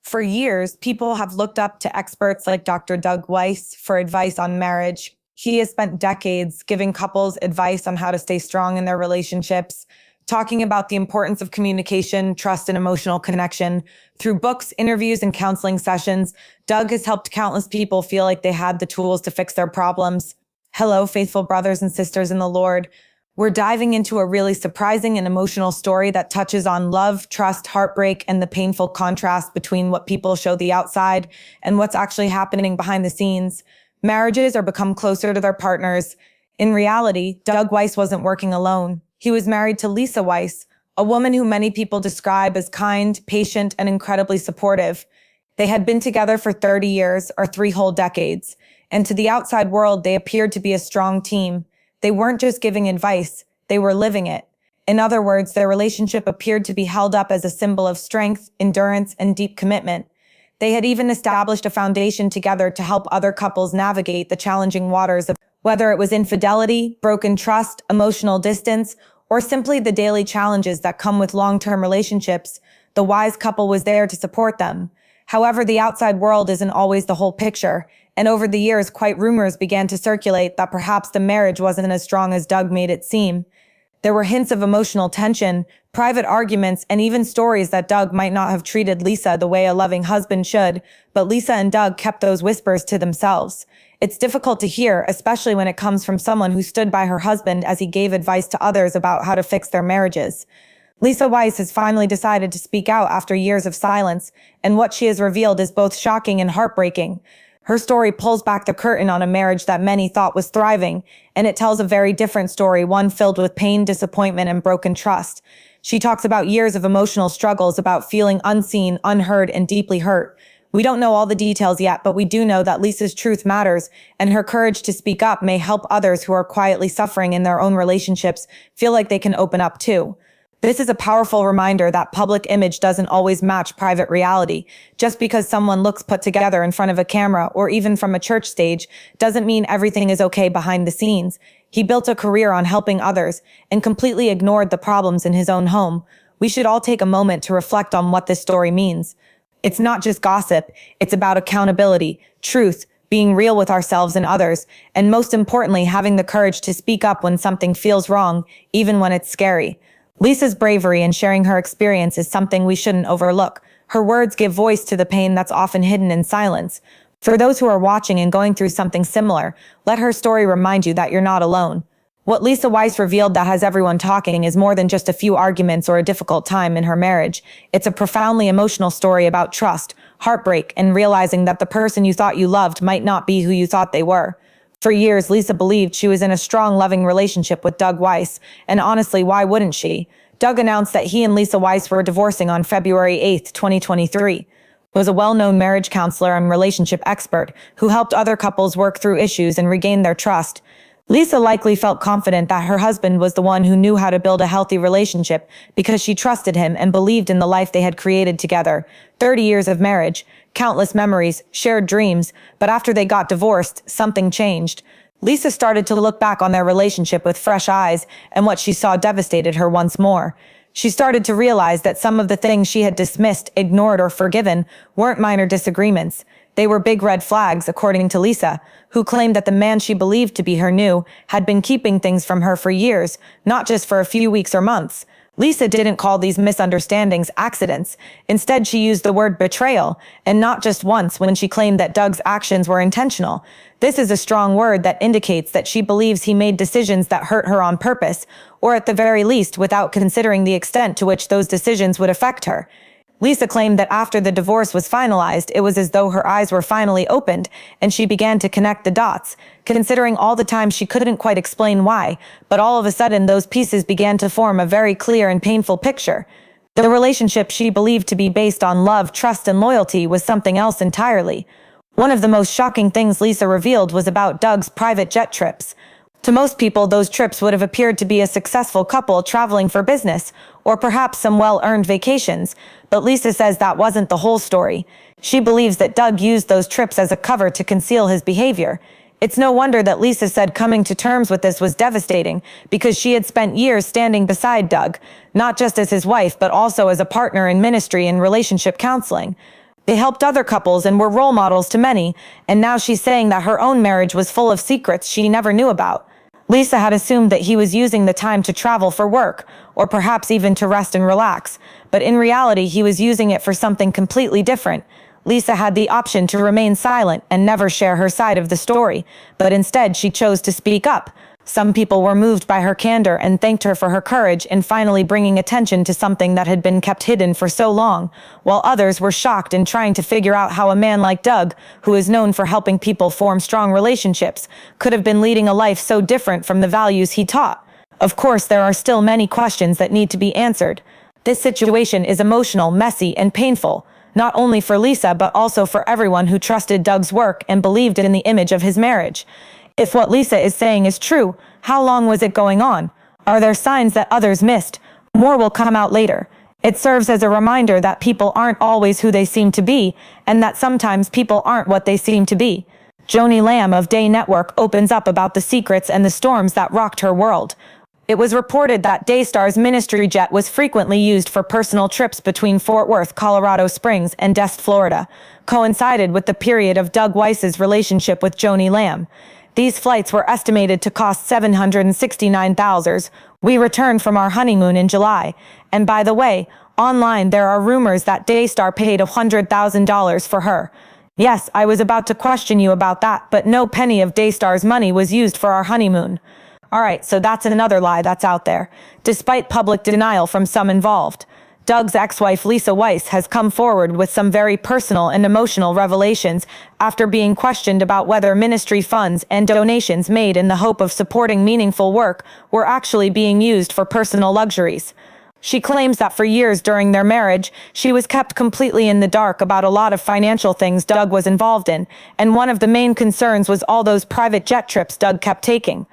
For years, people have looked up to experts like Dr. Doug Weiss for advice on marriage. He has spent decades giving couples advice on how to stay strong in their relationships, talking about the importance of communication, trust, and emotional connection. Through books, interviews, and counseling sessions, Doug has helped countless people feel like they had the tools to fix their problems. Hello, faithful brothers and sisters in the Lord. We're diving into a really surprising and emotional story that touches on love, trust, heartbreak, and the painful contrast between what people show the outside and what's actually happening behind the scenes. Marriages are become closer to their partners. In reality, Doug Weiss wasn't working alone. He was married to Lisa Weiss, a woman who many people describe as kind, patient, and incredibly supportive. They had been together for 30 years, or 3 whole decades, and to the outside world, they appeared to be a strong team. They weren't just giving advice, they were living it. In other words, their relationship appeared to be held up as a symbol of strength, endurance, and deep commitment. They had even established a foundation together to help other couples navigate the challenging waters of whether it was infidelity, broken trust, emotional distance, or simply the daily challenges that come with long-term relationships. The wise couple was there to support them. However, the outside world isn't always the whole picture, and over the years, quite rumors began to circulate that perhaps the marriage wasn't as strong as Doug made it seem. There were hints of emotional tension, private arguments, and even stories that Doug might not have treated Lisa the way a loving husband should, but Lisa and Doug kept those whispers to themselves. It's difficult to hear, especially when it comes from someone who stood by her husband as he gave advice to others about how to fix their marriages. Lisa Weiss has finally decided to speak out after years of silence, and what she has revealed is both shocking and heartbreaking. Her story pulls back the curtain on a marriage that many thought was thriving, and it tells a very different story, one filled with pain, disappointment, and broken trust. She talks about years of emotional struggles, about feeling unseen, unheard, and deeply hurt. We don't know all the details yet, but we do know that Lisa's truth matters, and her courage to speak up may help others who are quietly suffering in their own relationships feel like they can open up too. This is a powerful reminder that public image doesn't always match private reality. Just because someone looks put together in front of a camera or even from a church stage doesn't mean everything is okay behind the scenes. He built a career on helping others and completely ignored the problems in his own home. We should all take a moment to reflect on what this story means. It's not just gossip, it's about accountability, truth, being real with ourselves and others, and most importantly, having the courage to speak up when something feels wrong, even when it's scary. Lisa's bravery in sharing her experience is something we shouldn't overlook. Her words give voice to the pain that's often hidden in silence. For those who are watching and going through something similar, let her story remind you that you're not alone. What Lisa Weiss revealed that has everyone talking is more than just a few arguments or a difficult time in her marriage. It's a profoundly emotional story about trust, heartbreak, and realizing that the person you thought you loved might not be who you thought they were. For years, Lisa believed she was in a strong, loving relationship with Doug Weiss, and honestly, why wouldn't she? Doug announced that he and Lisa Weiss were divorcing on February 8, 2023. He was a well-known marriage counselor and relationship expert who helped other couples work through issues and regain their trust. Lisa likely felt confident that her husband was the one who knew how to build a healthy relationship because she trusted him and believed in the life they had created together. 30 years of marriage, countless memories, shared dreams, but after they got divorced, something changed. Lisa started to look back on their relationship with fresh eyes, and what she saw devastated her once more. She started to realize that some of the things she had dismissed, ignored, or forgiven weren't minor disagreements. They were big red flags, according to Lisa, who claimed that the man she believed to be her new had been keeping things from her for years, not just for a few weeks or months. Lisa didn't call these misunderstandings accidents. Instead, she used the word betrayal, and not just once when she claimed that Doug's actions were intentional. This is a strong word that indicates that she believes he made decisions that hurt her on purpose, or at the very least without considering the extent to which those decisions would affect her. Lisa claimed that after the divorce was finalized, it was as though her eyes were finally opened, and she began to connect the dots, considering all the time she couldn't quite explain why, but all of a sudden those pieces began to form a very clear and painful picture. The relationship she believed to be based on love, trust, and loyalty was something else entirely. One of the most shocking things Lisa revealed was about Doug's private jet trips. To most people, those trips would have appeared to be a successful couple traveling for business, or perhaps some well-earned vacations, but Lisa says that wasn't the whole story. She believes that Doug used those trips as a cover to conceal his behavior. It's no wonder that Lisa said coming to terms with this was devastating, because she had spent years standing beside Doug, not just as his wife, but also as a partner in ministry and relationship counseling. They helped other couples and were role models to many, and now she's saying that her own marriage was full of secrets she never knew about. Lisa had assumed that he was using the time to travel for work, or perhaps even to rest and relax, but in reality he was using it for something completely different. Lisa had the option to remain silent and never share her side of the story, but instead she chose to speak up. Some people were moved by her candor and thanked her for her courage in finally bringing attention to something that had been kept hidden for so long, while others were shocked in trying to figure out how a man like Doug, who is known for helping people form strong relationships, could have been leading a life so different from the values he taught. Of course, there are still many questions that need to be answered. This situation is emotional, messy, and painful, not only for Lisa but also for everyone who trusted Doug's work and believed in the image of his marriage. If what Lisa is saying is true, how long was it going on? Are there signs that others missed? More will come out later. It serves as a reminder that people aren't always who they seem to be, and that sometimes people aren't what they seem to be. Joni Lamb of Day Network opens up about the secrets and the storms that rocked her world. It was reported that Daystar's ministry jet was frequently used for personal trips between Fort Worth, Colorado Springs, and Destin, Florida, coincided with the period of Doug Weiss's relationship with Joni Lamb. These flights were estimated to cost $769,000. We returned from our honeymoon in July. And by the way, online there are rumors that Daystar paid $100,000 for her. Yes, I was about to question you about that, but no penny of Daystar's money was used for our honeymoon. Alright, so that's another lie that's out there, despite public denial from some involved. Doug's ex-wife Lisa Weiss has come forward with some very personal and emotional revelations after being questioned about whether ministry funds and donations made in the hope of supporting meaningful work were actually being used for personal luxuries. She claims that for years during their marriage, she was kept completely in the dark about a lot of financial things Doug was involved in, and one of the main concerns was all those private jet trips Doug kept taking.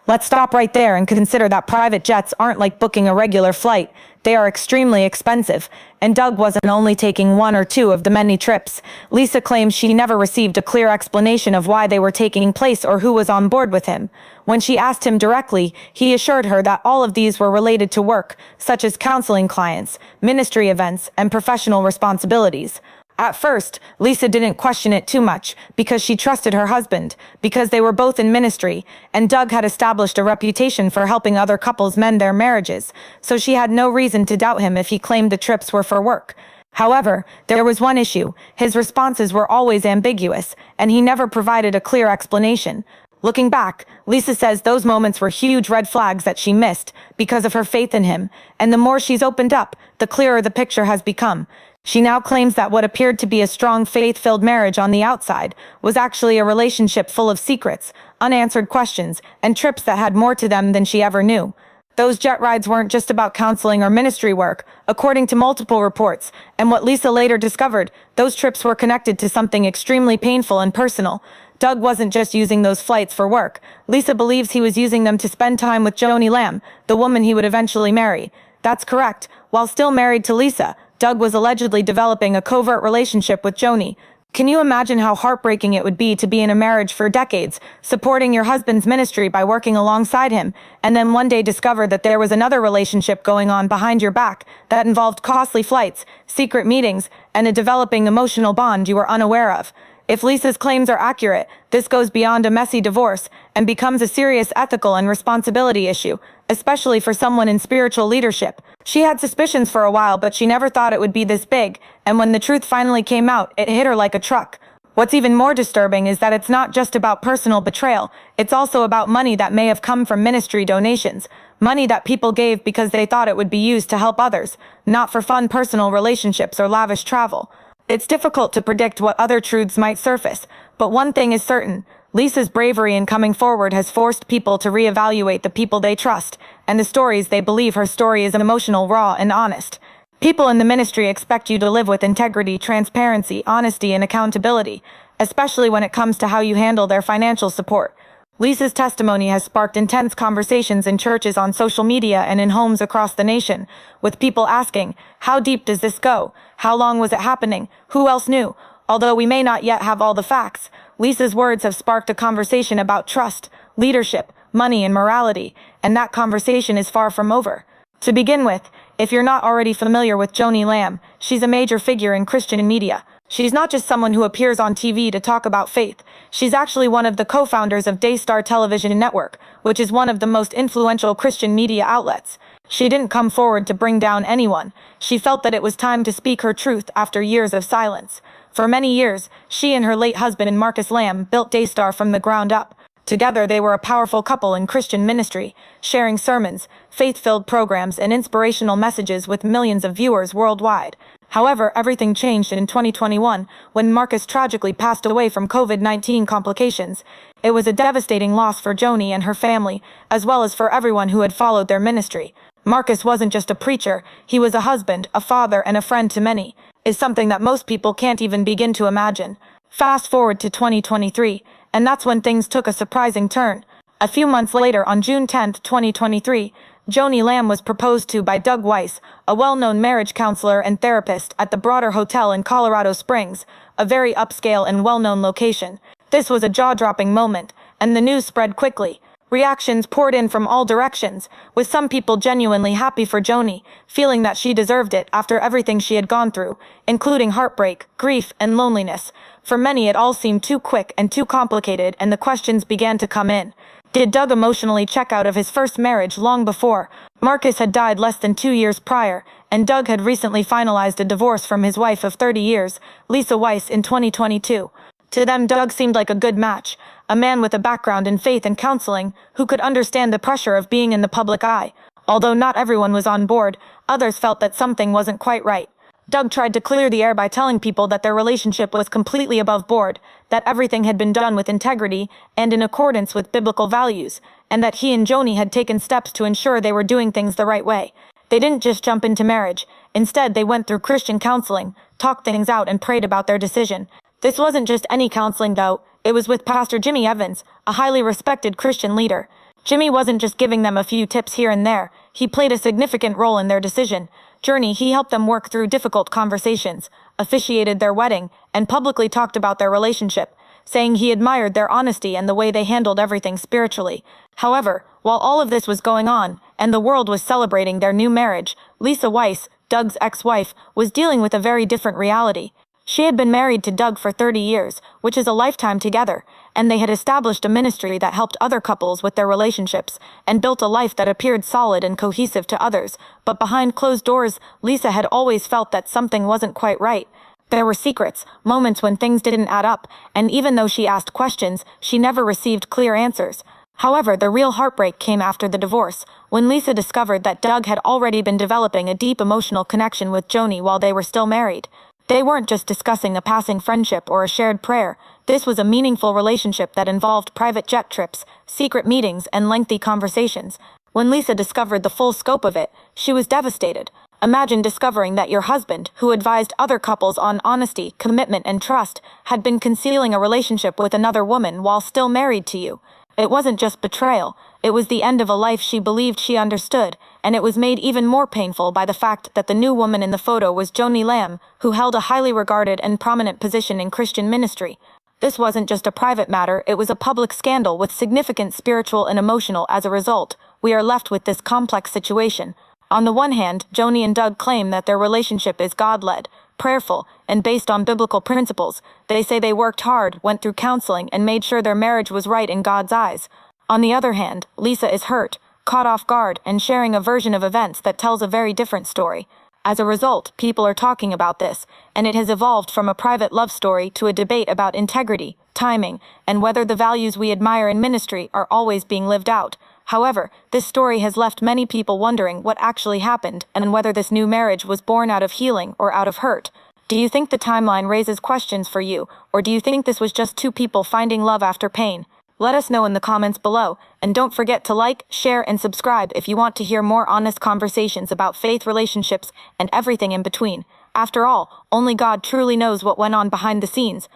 Let's stop right there and consider that private jets aren't like booking a regular flight. They are extremely expensive, and Doug wasn't only taking one or two of the many trips. Lisa claims she never received a clear explanation of why they were taking place or who was on board with him. When she asked him directly, he assured her that all of these were related to work, such as counseling clients, ministry events, and professional responsibilities. At first, Lisa didn't question it too much because she trusted her husband, because they were both in ministry, and Doug had established a reputation for helping other couples mend their marriages, so she had no reason to doubt him if he claimed the trips were for work. However, there was one issue. His responses were always ambiguous, and he never provided a clear explanation. Looking back, Lisa says those moments were huge red flags that she missed because of her faith in him, and the more she's opened up, the clearer the picture has become. She now claims that what appeared to be a strong faith-filled marriage on the outside was actually a relationship full of secrets, unanswered questions, and trips that had more to them than she ever knew. Those jet rides weren't just about counseling or ministry work, according to multiple reports, and what Lisa later discovered, those trips were connected to something extremely painful and personal. Doug wasn't just using those flights for work. Lisa believes he was using them to spend time with Joni Lamb, the woman he would eventually marry. That's correct. While still married to Lisa, Doug was allegedly developing a covert relationship with Joni. Can you imagine how heartbreaking it would be to be in a marriage for decades, supporting your husband's ministry by working alongside him, and then one day discover that there was another relationship going on behind your back that involved costly flights, secret meetings, and a developing emotional bond you were unaware of? If Lisa's claims are accurate, this goes beyond a messy divorce and becomes a serious ethical and responsibility issue, especially for someone in spiritual leadership. She had suspicions for a while, but she never thought it would be this big, and when the truth finally came out, it hit her like a truck. What's even more disturbing is that it's not just about personal betrayal, it's also about money that may have come from ministry donations, money that people gave because they thought it would be used to help others, not for fun personal relationships or lavish travel. It's difficult to predict what other truths might surface, but one thing is certain. Lisa's bravery in coming forward has forced people to reevaluate the people they trust, and the stories they believe. Her story is emotional, raw, and honest. People in the ministry expect you to live with integrity, transparency, honesty, and accountability, especially when it comes to how you handle their financial support. Lisa's testimony has sparked intense conversations in churches, on social media, and in homes across the nation, with people asking, how deep does this go? How long was it happening? Who else knew? Although we may not yet have all the facts, Lisa's words have sparked a conversation about trust, leadership, money, and morality, and that conversation is far from over. To begin with, if you're not already familiar with Joni Lamb, she's a major figure in Christian media. She's not just someone who appears on TV to talk about faith. She's actually one of the co-founders of Daystar television network, which is one of the most influential Christian media outlets. She didn't come forward to bring down anyone. She felt that it was time to speak her truth after years of silence. For many years, she and her late husband Marcus Lamb built Daystar from the ground up. Together, they were a powerful couple in Christian ministry, sharing sermons, faith-filled programs, and inspirational messages with millions of viewers worldwide. However, everything changed in 2021 when Marcus tragically passed away from COVID-19 complications. It was a devastating loss for Joni and her family, as well as for everyone who had followed their ministry. Marcus wasn't just a preacher, he was a husband, a father, and a friend to many. It's something that most people can't even begin to imagine. Fast forward to 2023, and that's when things took a surprising turn. A few months later, on June 10, 2023, Joni Lamb was proposed to by Doug Weiss, a well-known marriage counselor and therapist at the Broader Hotel in Colorado Springs, a very upscale and well-known location. This was a jaw-dropping moment, and the news spread quickly. Reactions poured in from all directions, with some people genuinely happy for Joni, feeling that she deserved it after everything she had gone through, including heartbreak, grief, and loneliness. For many, it all seemed too quick and too complicated, and the questions began to come in. Did Doug emotionally check out of his first marriage long before? Marcus had died less than 2 years prior, and Doug had recently finalized a divorce from his wife of 30 years, Lisa Weiss, in 2022. To them, Doug seemed like a good match, a man with a background in faith and counseling who could understand the pressure of being in the public eye. Although not everyone was on board, others felt that something wasn't quite right. Doug tried to clear the air by telling people that their relationship was completely above board, that everything had been done with integrity and in accordance with biblical values, and that he and Joni had taken steps to ensure they were doing things the right way. They didn't just jump into marriage. Instead, they went through Christian counseling, talked things out, and prayed about their decision. This wasn't just any counseling, though. It was with Pastor Jimmy Evans, a highly respected Christian leader. Jimmy wasn't just giving them a few tips here and there. He played a significant role in their decision journey. He helped them work through difficult conversations, officiated their wedding, and publicly talked about their relationship, saying he admired their honesty and the way they handled everything spiritually. However, while all of this was going on, and the world was celebrating their new marriage, Lisa Weiss, Doug's ex-wife, was dealing with a very different reality. She had been married to Doug for 30 years, which is a lifetime together, and they had established a ministry that helped other couples with their relationships, and built a life that appeared solid and cohesive to others. But behind closed doors, Lisa had always felt that something wasn't quite right. There were secrets, moments when things didn't add up, and even though she asked questions, she never received clear answers. However, the real heartbreak came after the divorce, when Lisa discovered that Doug had already been developing a deep emotional connection with Joni while they were still married. They weren't just discussing a passing friendship or a shared prayer. This was a meaningful relationship that involved private jet trips, secret meetings, and lengthy conversations. When Lisa discovered the full scope of it, she was devastated. Imagine discovering that your husband, who advised other couples on honesty, commitment, and trust, had been concealing a relationship with another woman while still married to you. It wasn't just betrayal, it was the end of a life she believed she understood, and it was made even more painful by the fact that the new woman in the photo was Joni Lamb, who held a highly regarded and prominent position in Christian ministry. This wasn't just a private matter, it was a public scandal with significant spiritual and emotional as a result. We are left with this complex situation. On the one hand, Joni and Doug claim that their relationship is God-led, prayerful, and based on biblical principles. They say they worked hard, went through counseling, and made sure their marriage was right in God's eyes. On the other hand, Lisa is hurt, caught off guard, and sharing a version of events that tells a very different story. As a result, people are talking about this, and it has evolved from a private love story to a debate about integrity, timing, and whether the values we admire in ministry are always being lived out. However, this story has left many people wondering what actually happened and whether this new marriage was born out of healing or out of hurt. Do you think the timeline raises questions for you, or do you think this was just two people finding love after pain? Let us know in the comments below, and don't forget to like, share, and subscribe if you want to hear more honest conversations about faith, relationships, and everything in between. After all, only God truly knows what went on behind the scenes.